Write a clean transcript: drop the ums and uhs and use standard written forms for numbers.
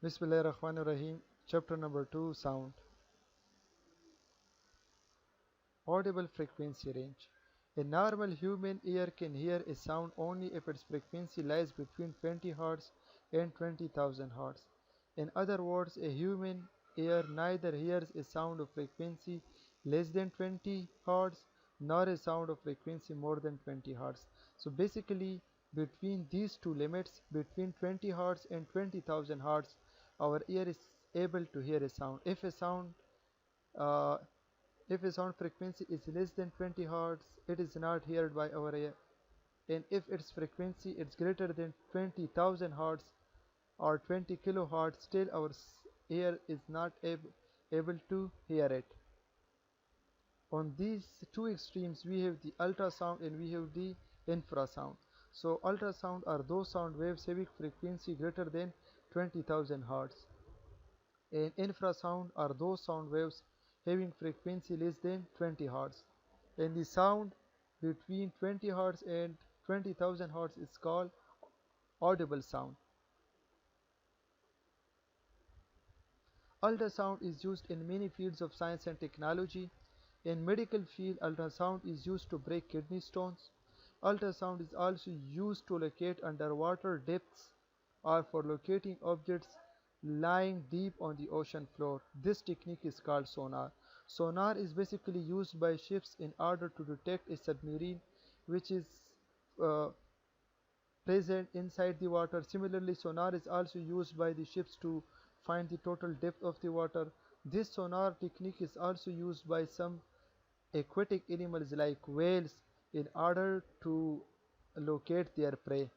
Bismillahirrahmanirrahim. Chapter number 2, Sound. Audible frequency range. A normal human ear can hear a sound only if its frequency lies between 20 Hz and 20,000 Hz. In other words, a human ear neither hears a sound of frequency less than 20 Hz nor a sound of frequency more than 20 Hz. So basically, between these two limits, between 20 Hz and 20,000 Hz, our ear is able to hear a sound. Uh, if a sound frequency is less than 20 Hz, it is not heard by our ear. And if its frequency is greater than 20,000 Hz or 20 kilohertz, still our ear is not able to hear it. On these two extremes, we have the ultrasound and we have the infrasound. So ultrasound are those sound waves having frequency greater than 20,000 Hz. And infrasound are those sound waves having frequency less than 20 Hz. And the sound between 20 Hz and 20,000 Hz is called audible sound. Ultrasound is used in many fields of science and technology. In medical field, ultrasound is used to break kidney stones. Ultrasound is also used to locate underwater depths or for locating objects lying deep on the ocean floor. This technique is called sonar. Sonar is basically used by ships in order to detect a submarine which is uh, present inside the water. Similarly, sonar is also used by the ships to find the total depth of the water. This sonar technique is also used by some aquatic animals like whales in order to locate their prey.